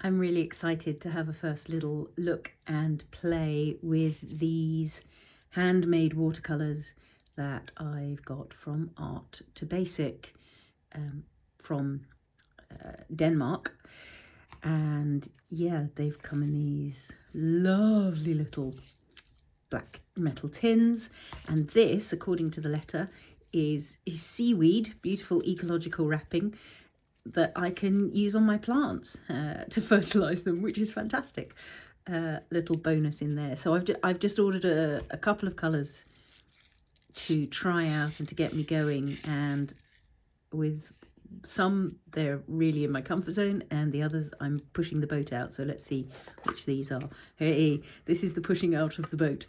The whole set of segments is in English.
I'm really excited to have a first little look and play with these handmade watercolours that I've got from Art to Basic from Denmark. And yeah, they've come in these lovely little black metal tins, and this, according to the letter, is seaweed, beautiful ecological wrapping that I can use on my plants to fertilise them, which is fantastic. Little bonus in there. So I've just ordered a couple of colours to try out and to get me going, and with some they're really in my comfort zone and the others I'm pushing the boat out. So let's see which these are. Hey, this is the pushing out of the boat.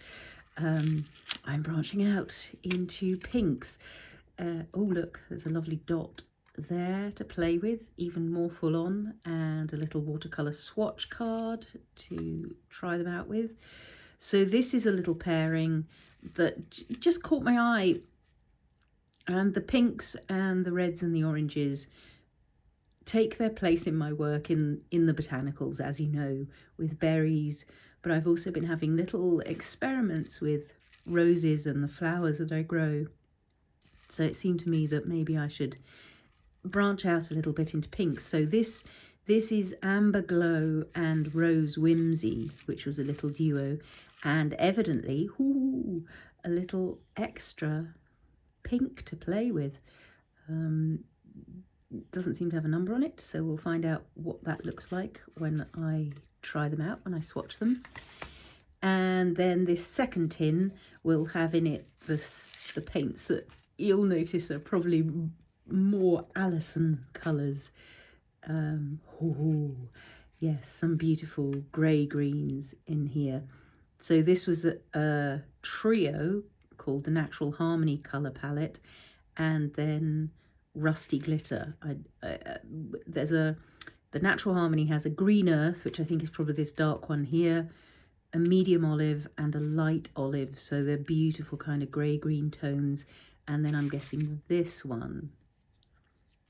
I'm branching out into pinks. Oh look, there's a lovely dot there to play with, even more full on, and a little watercolour swatch card to try them out with. So this is a little pairing that just caught my eye, and the pinks and the reds and the oranges take their place in my work in the botanicals, as you know, with berries, but I've also been having little experiments with roses and the flowers that I grow. So it seemed to me that maybe I should branch out a little bit into pinks. So this is Amber Glow and Rose Whimsy, which was a little duo, and evidently a little extra pink to play with. Doesn't seem to have a number on it, so we'll find out what that looks like when I try them out, when I swatch them. And then this second tin will have in it the paints that you'll notice are probably more Alison colours. Yes, some beautiful grey greens in here. So this was a trio called the Natural Harmony colour palette, and then Rusty Glitter. The Natural Harmony has a green earth, which I think is probably this dark one here, a medium olive and a light olive, so they're beautiful kind of grey green tones. And then I'm guessing this one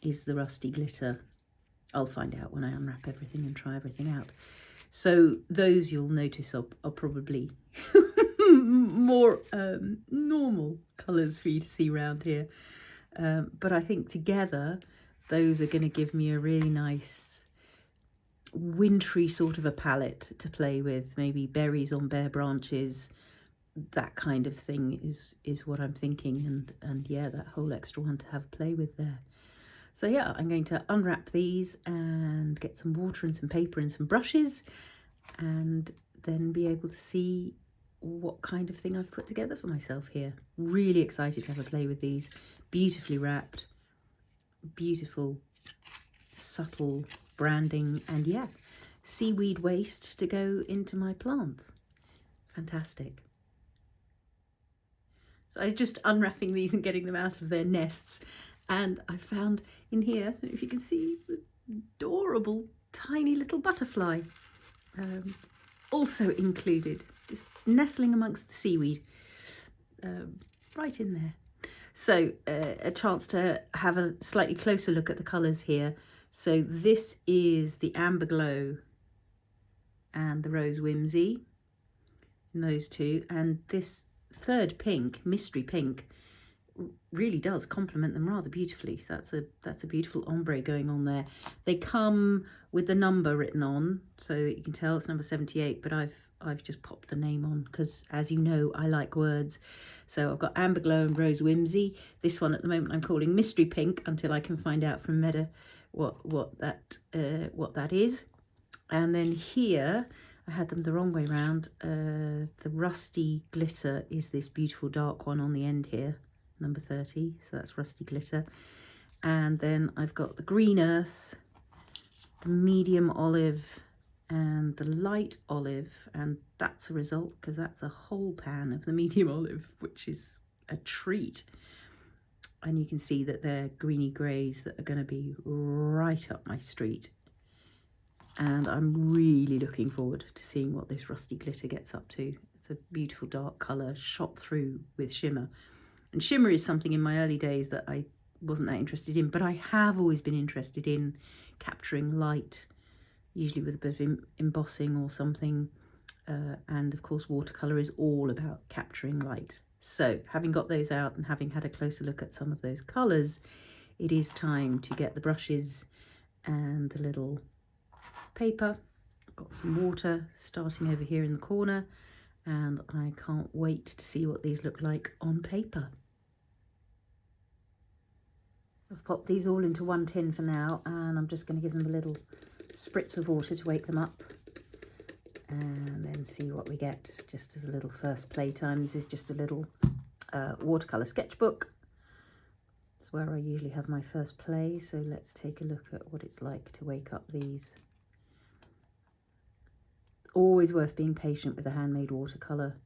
is the Rusty Glitter. I'll find out when I unwrap everything and try everything out. So those, you'll notice, are probably more normal colours for you to see around here. But I think together those are going to give me a really nice wintry sort of a palette to play with. Maybe berries on bare branches, that kind of thing is what I'm thinking. And yeah, that whole extra one to have play with there. So yeah, I'm going to unwrap these and get some water and some paper and some brushes, and then be able to see what kind of thing I've put together for myself here. Really excited to have a play with these. Beautifully wrapped, beautiful, subtle branding, and yeah, seaweed waste to go into my plants. Fantastic. So I was just unwrapping these and getting them out of their nests, and I found in here, I don't know if you can see, the adorable tiny little butterfly, also included, just nestling amongst the seaweed, right in there. So a chance to have a slightly closer look at the colours here. So this is the Amber Glow and the Rose Whimsy, and those two, and this third pink, Mystery Pink, really does complement them rather beautifully. So that's a beautiful ombre going on there. They come with the number written on so that you can tell it's number 78, but I've just popped the name on because, as you know, I like words. So I've got Amber Glow and Rose Whimsy. This one at the moment I'm calling Mystery Pink until I can find out from Meta what that is. And then here I had them the wrong way round. The Rusty Glitter is this beautiful dark one on the end here, number 30. So that's Rusty Glitter. And then I've got the Green Earth, the Medium Olive, and the light olive, and that's a result because that's a whole pan of the medium olive, which is a treat. And you can see that they're greeny greys that are going to be right up my street, and I'm really looking forward to seeing what this Rusty Glitter gets up to. It's a beautiful dark colour shot through with shimmer, and shimmer is something in my early days that I wasn't that interested in, but I have always been interested in capturing light usually with a bit of embossing or something. And of course watercolour is all about capturing light. So having got those out and having had a closer look at some of those colours, it is time to get the brushes and the little paper. I've got some water starting over here in the corner, and I can't wait to see what these look like on paper. I've popped these all into one tin for now, and I'm just going to give them a little spritz of water to wake them up, and then see what we get just as a little first playtime. This is just a little watercolour sketchbook. It's where I usually have my first play, so let's take a look at what it's like to wake up these. Always worth being patient with a handmade watercolour.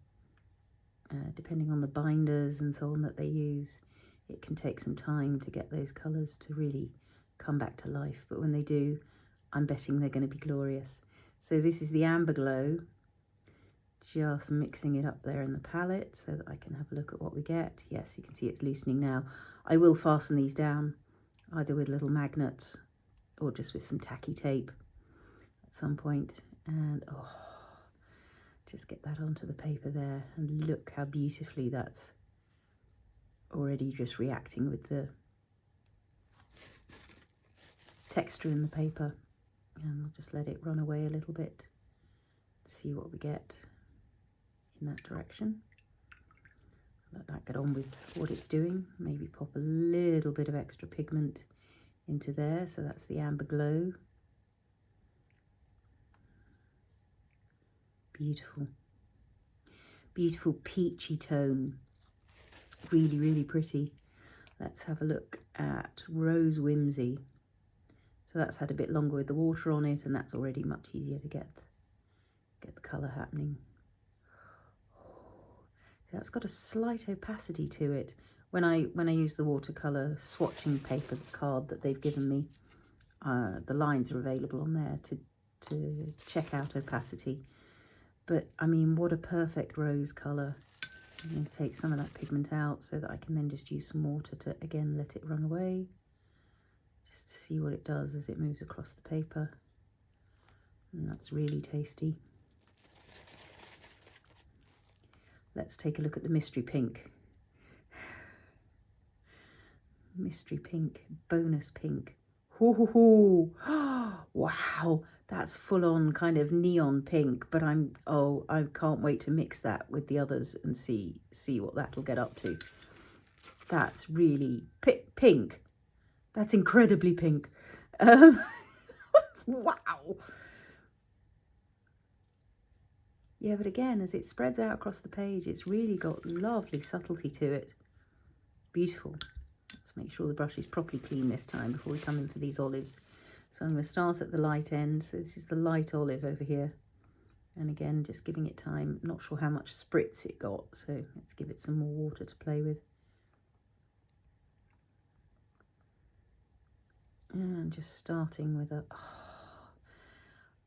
Depending on the binders and so on that they use, it can take some time to get those colours to really come back to life, but when they do, I'm betting they're going to be glorious. So this is the Amber Glow, just mixing it up there in the palette so that I can have a look at what we get. Yes, you can see it's loosening now. I will fasten these down either with little magnets or just with some tacky tape at some point. And oh, just get that onto the paper there, and look how beautifully that's already just reacting with the texture in the paper. And I'll just let it run away a little bit, see what we get in that direction. Let that get on with what it's doing. Maybe pop a little bit of extra pigment into there. So that's the Amber Glow. Beautiful, beautiful peachy tone. Really, really pretty. Let's have a look at Rose Whimsy. So that's had a bit longer with the water on it, and that's already much easier to get the colour happening. So that's got a slight opacity to it. When I use the watercolour swatching paper card that they've given me, the lines are available on there to check out opacity. But I mean, what a perfect rose colour. I'm going to take some of that pigment out so that I can then just use some water to again let it run away, just to see what it does as it moves across the paper. And that's really tasty. Let's take a look at the Mystery Pink. Mystery Pink, bonus pink. Ooh, wow, that's full on kind of neon pink, but I can't wait to mix that with the others and see what that'll get up to. That's really pink. That's incredibly pink. Wow. Yeah, but again, as it spreads out across the page, it's really got lovely subtlety to it. Beautiful. Let's make sure the brush is properly clean this time before we come in for these olives. So I'm going to start at the light end. So this is the light olive over here. And again, just giving it time. Not sure how much spritz it got, so let's give it some more water to play with. And just starting with a... Oh,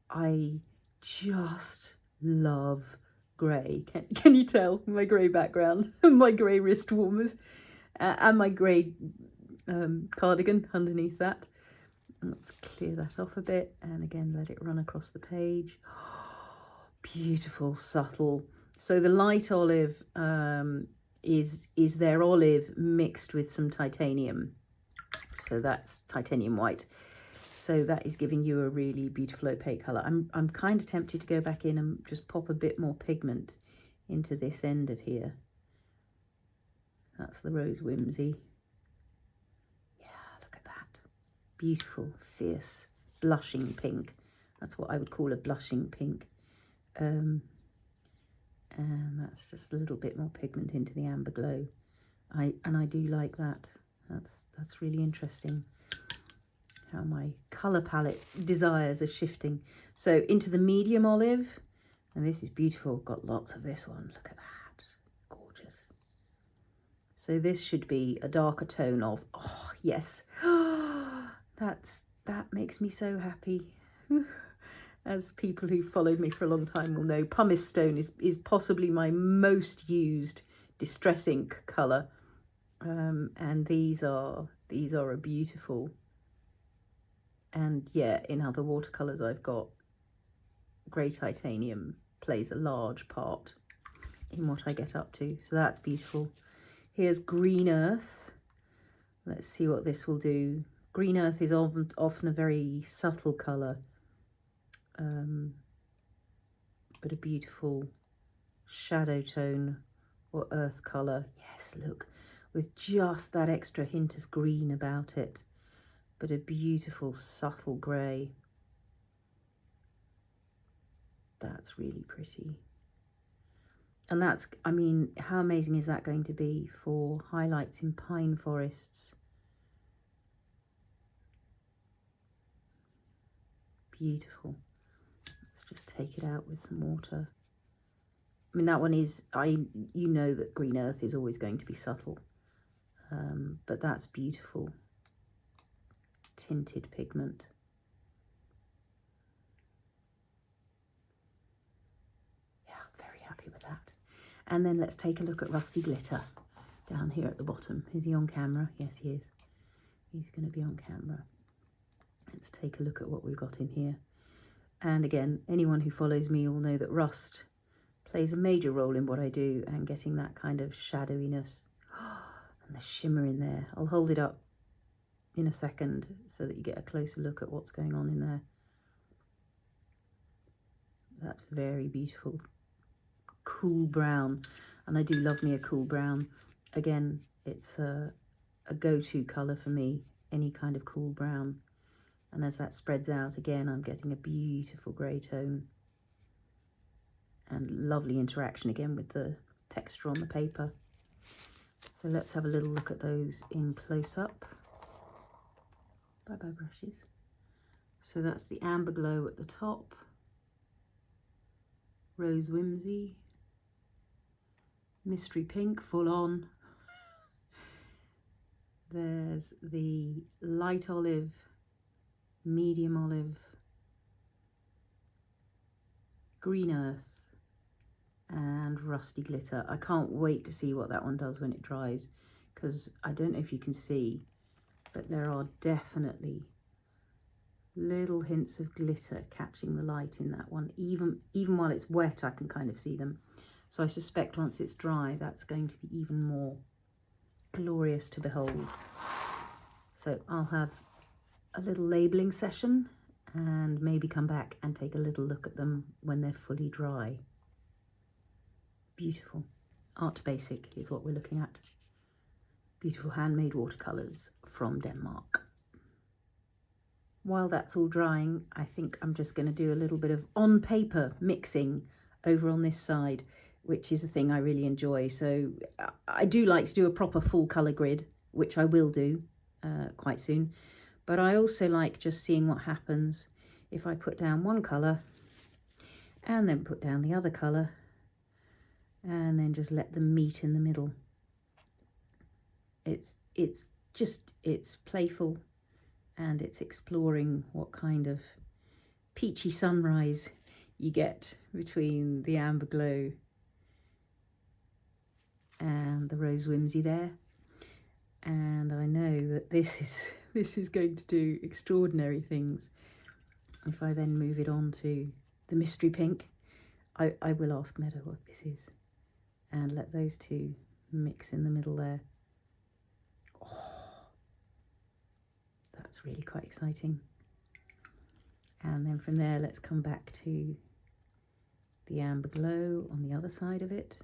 I just love grey. Can you tell? My grey background, my grey wrist warmers, and my grey cardigan underneath that. And let's clear that off a bit, and again let it run across the page. Beautiful, subtle. So the light olive is their olive mixed with some titanium. So that's titanium white. So that is giving you a really beautiful opaque colour. I'm kind of tempted to go back in and just pop a bit more pigment into this end of here. That's the Rose Whimsy. Yeah, look at that. Beautiful, fierce, blushing pink. That's what I would call a blushing pink. And that's just a little bit more pigment into the Amber Glow. I do like that. That's really interesting. How my colour palette desires are shifting. So into the medium olive, and this is beautiful, got lots of this one, look at that, gorgeous. So this should be a darker tone of, oh yes, that makes me so happy. As people who followed me for a long time will know, pumice stone is possibly my most used distress ink colour, and these are a beautiful And yeah, in other watercolours I've got grey titanium plays a large part in what I get up to. So that's beautiful. Here's green earth. Let's see what this will do. Green earth is often a very subtle colour, but a beautiful shadow tone or earth colour. Yes, look, with just that extra hint of green about it, but a beautiful subtle grey. That's really pretty. And that's, I mean, how amazing is that going to be for highlights in pine forests? Beautiful. Let's just take it out with some water. I mean, that one is, you know that green earth is always going to be subtle, but that's beautiful tinted pigment. Yeah, I'm very happy with that. And then let's take a look at rusty glitter down here at the bottom. Is he on camera? Yes, he is. He's going to be on camera. Let's take a look at what we've got in here. And again, anyone who follows me will know that rust plays a major role in what I do, and getting that kind of shadowiness and the shimmer in there. I'll hold it up in a second so that you get a closer look at what's going on in there. That's very beautiful. Cool brown, and I do love me a cool brown. Again, it's a go-to colour for me, any kind of cool brown. And as that spreads out again, I'm getting a beautiful grey tone and lovely interaction again with the texture on the paper. So let's have a little look at those in close-up. Bye-bye brushes. So that's the Amber Glow at the top, Rose Whimsy, Mystery Pink full on. There's the Light Olive, Medium Olive, Green Earth, and Rusty Glitter. I can't wait to see what that one does when it dries, because I don't know if you can see, but there are definitely little hints of glitter catching the light in that one. Even while it's wet, I can kind of see them. So I suspect once it's dry, that's going to be even more glorious to behold. So I'll have a little labelling session and maybe come back and take a little look at them when they're fully dry. Beautiful. Art Basic is what we're looking at. Beautiful handmade watercolours from Denmark. While that's all drying, I think I'm just going to do a little bit of on paper mixing over on this side, which is a thing I really enjoy. So I do like to do a proper full colour grid, which I will do quite soon. But I also like just seeing what happens if I put down one colour and then put down the other colour and then just let them meet in the middle. It's playful, and it's exploring what kind of peachy sunrise you get between the Amber Glow and the Rose Whimsy there. And I know that this is going to do extraordinary things. If I then move it on to the Mystery Pink, I will ask Meadow what this is and let those two mix in the middle there. Oh, that's really quite exciting. And then from there, let's come back to the Amber Glow on the other side of it.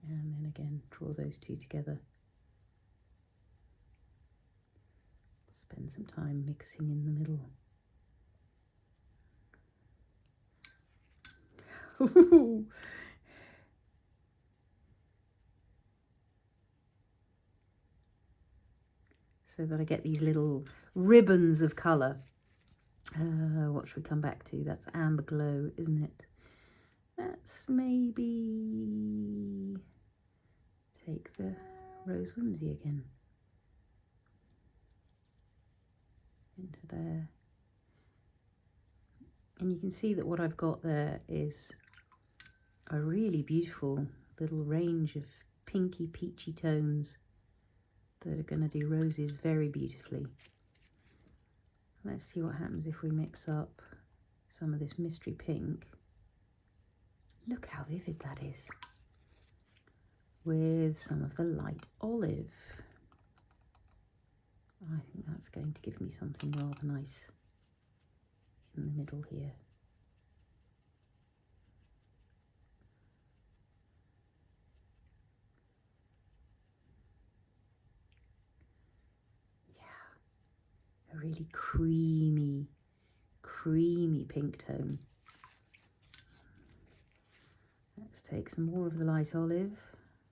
And then again, draw those two together. Spend some time mixing in the middle. So that I get these little ribbons of colour. What should we come back to? That's Amber Glow, isn't it? Let's maybe take the Rose Whimsy again into there. And you can see that what I've got there is a really beautiful little range of pinky peachy tones that are going to do roses very beautifully. Let's see what happens if we mix up some of this mystery pink. Look how vivid that is. With some of the light olive. I think that's going to give me something rather nice in the middle here. Yeah, a really creamy pink tone. Let's take some more of the light olive,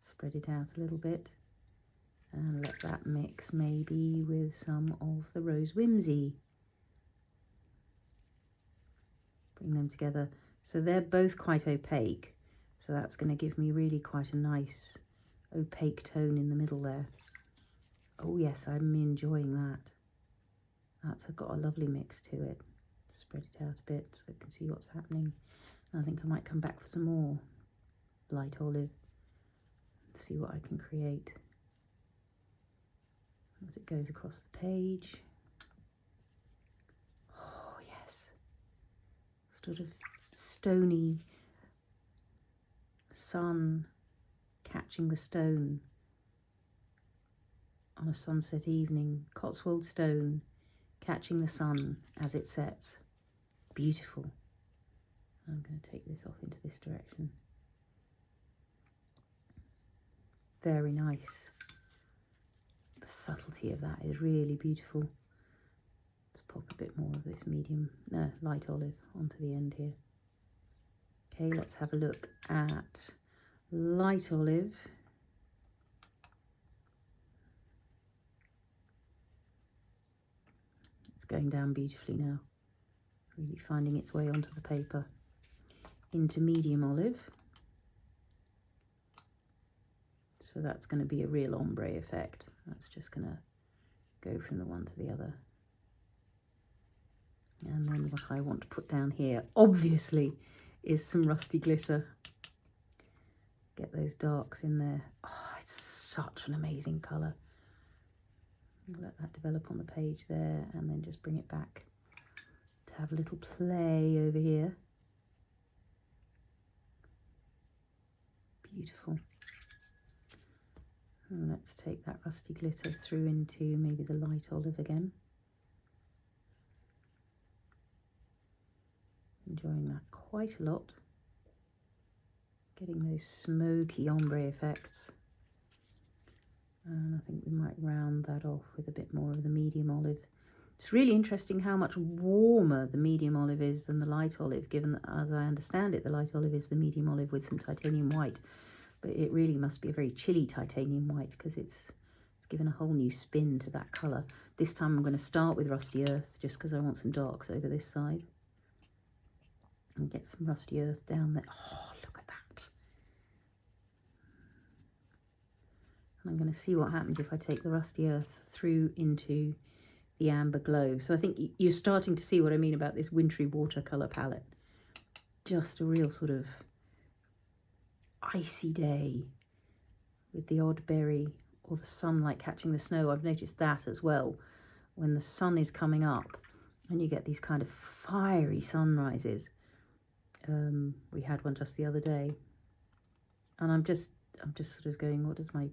spread it out a little bit, and let that mix maybe with some of the Rose Whimsy. Bring them together. So they're both quite opaque, so that's going to give me really quite a nice opaque tone in the middle there. Oh yes, I'm enjoying that. That's got a lovely mix to it. Spread it out a bit so I can see what's happening. I think I might come back for some more light olive, see what I can create as it goes across the page. Oh yes, sort of stony sun catching the stone on a sunset evening. Cotswold stone catching the sun as it sets. Beautiful. I'm going to take this off into this direction. Very nice. The subtlety of that is really beautiful. Let's pop a bit more of this light olive onto the end here. Okay, let's have a look at light olive. It's going down beautifully now, really finding its way onto the paper. Into medium olive. So that's going to be a real ombre effect. That's just going to go from the one to the other. And then what I want to put down here, obviously, is some rusty glitter. Get those darks in there. Oh, it's such an amazing colour. Let that develop on the page there, and then just bring it back to have a little play over here. Beautiful. And let's take that rusty glitter through into maybe the light olive again. Enjoying that quite a lot. Getting those smoky ombre effects. And I think we might round that off with a bit more of the medium olive. It's really interesting how much warmer the medium olive is than the light olive, given that, as I understand it, the light olive is the medium olive with some titanium white. But it really must be a very chilly titanium white, because it's given a whole new spin to that colour. This time I'm going to start with rusty earth, just because I want some darks over this side. And get some rusty earth down there. Oh, look at that. And I'm going to see what happens if I take the rusty earth through into the amber glow. So I think you're starting to see what I mean about this wintry watercolour palette. Just a real sort of icy day with the odd berry or the sunlight catching the snow. I've noticed that as well, when the sun is coming up and you get these kind of fiery sunrises. We had one just the other day, and I'm just sort of going, what does my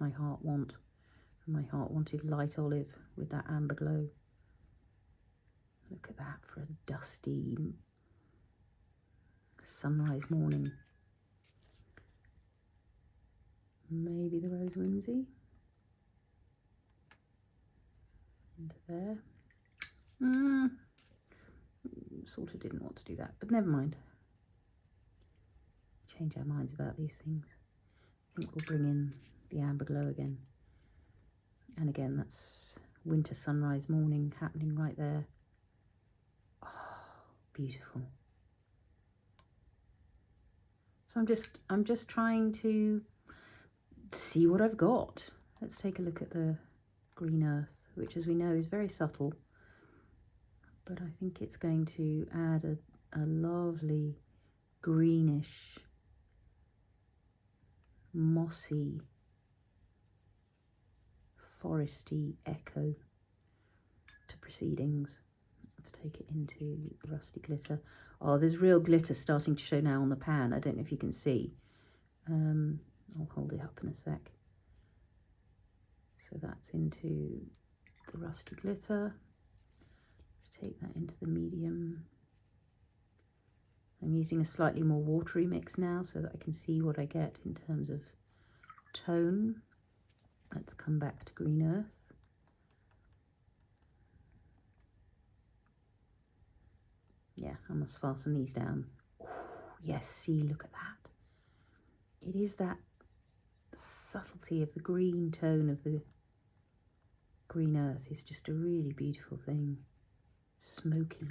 heart want? And my heart wanted light olive with that amber glow. Look at that for a dusty sunrise morning. Maybe the Rose Whimsy into there. Sort of didn't want to do that, but never mind. Change our minds about these things. I think we'll bring in the amber glow again. And again, that's winter sunrise morning happening right there. Oh, beautiful. So I'm just trying to see what I've got. Let's take a look at the green earth, which, as we know, is very subtle, but I think it's going to add a lovely greenish, mossy, foresty echo to proceedings. Let's take it into the rusty glitter. Oh, there's real glitter starting to show now on the pan. I don't know if you can see. I'll hold it up in a sec. So that's into the rusty glitter. Let's take that into the medium. I'm using a slightly more watery mix now so that I can see what I get in terms of tone. Let's come back to Green Earth. Yeah, I must fasten these down. Ooh, yes, see, look at that. It is that subtlety of the green tone of the Green Earth is just a really beautiful thing. Smoky.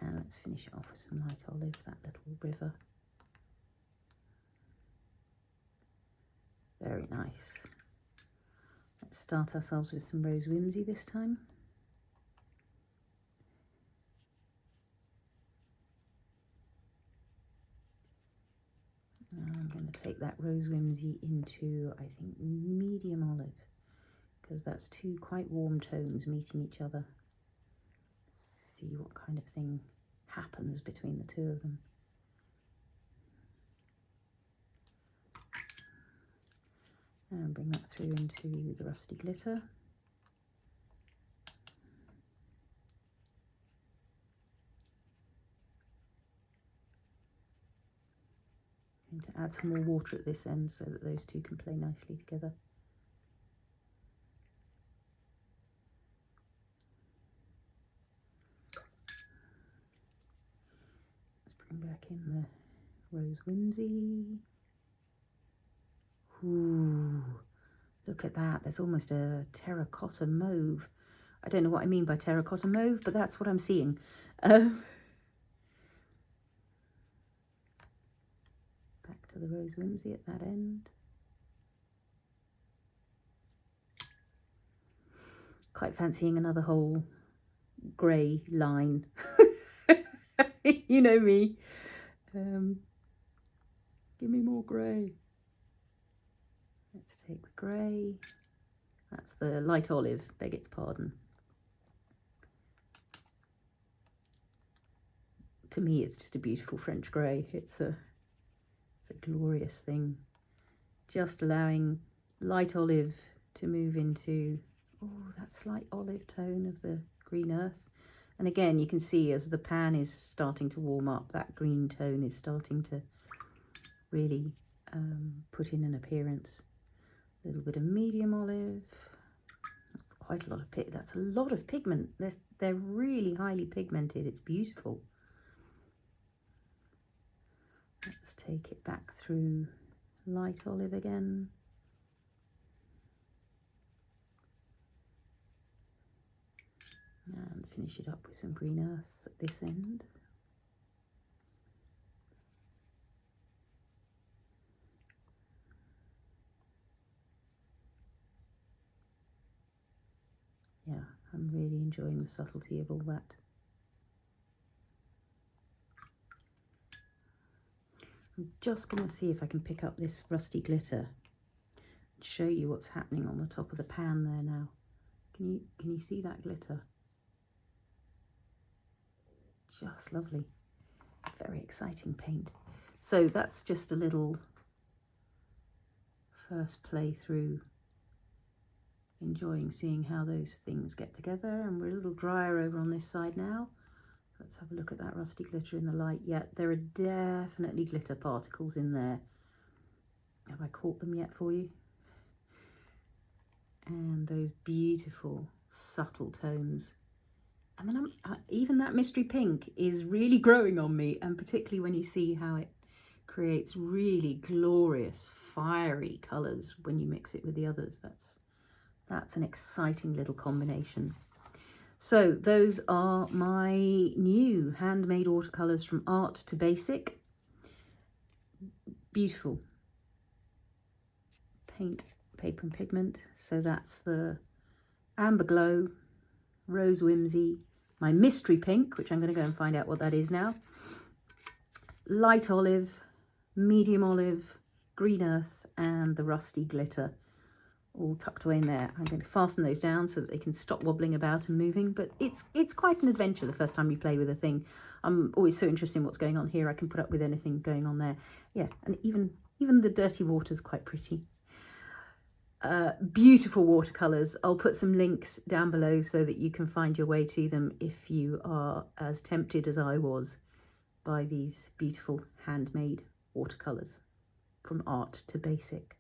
And let's finish it off with some light olive, that little river. Very nice. Let's start ourselves with some Rose Whimsy this time. Now I'm going to take that Rose Whimsy into, I think, medium olive, because that's two quite warm tones meeting each other. See what kind of thing happens between the two of them. And bring that through into the rusty glitter. And to add some more water at this end so that those two can play nicely together. Let's bring back in the Rose Whimsy. Ooh, look at that. There's almost a terracotta mauve. I don't know what I mean by terracotta mauve, but that's what I'm seeing. Back to the Rose Whimsy at that end. Quite fancying another whole grey line. You know me. Give me more grey. Let's take the grey. That's the light olive, beg its pardon. To me, it's just a beautiful French grey. It's a glorious thing. Just allowing light olive to move into, oh, that slight olive tone of the Green Earth. And again, you can see as the pan is starting to warm up, that green tone is starting to really put in an appearance. A little bit of medium olive. That's quite a lot of that's a lot of pigment. They're really highly pigmented. It's beautiful. Let's take it back through light olive again. And finish it up with some Green Earth at this end. Yeah, I'm really enjoying the subtlety of all that. I'm just going to see if I can pick up this rusty glitter and show you what's happening on the top of the pan there now. Can you see that glitter? Just lovely. Very exciting paint. So that's just a little first playthrough, enjoying seeing how those things get together. And we're a little drier over on this side now. Let's have a look at that rusty glitter in the light. Yeah, there are definitely glitter particles in there. Have I caught them yet for you? And those beautiful subtle tones. And then even that mystery pink is really growing on me, and particularly when you see how it creates really glorious fiery colours when you mix it with the others. That's an exciting little combination. So those are my new handmade watercolours from Art to Basic. Beautiful paint, paper and pigment. So that's the Amber Glow, Rose Whimsy, my mystery pink, which I'm going to go and find out what that is now, light olive, medium olive, Green Earth, and the rusty glitter, all tucked away in there. I'm going to fasten those down so that they can stop wobbling about and moving, but it's quite an adventure the first time you play with a thing. I'm always so interested in what's going on here. I can put up with anything going on there. Yeah, and even the dirty water's quite pretty. Beautiful watercolours. I'll put some links down below so that you can find your way to them if you are as tempted as I was by these beautiful handmade watercolours from art to basic.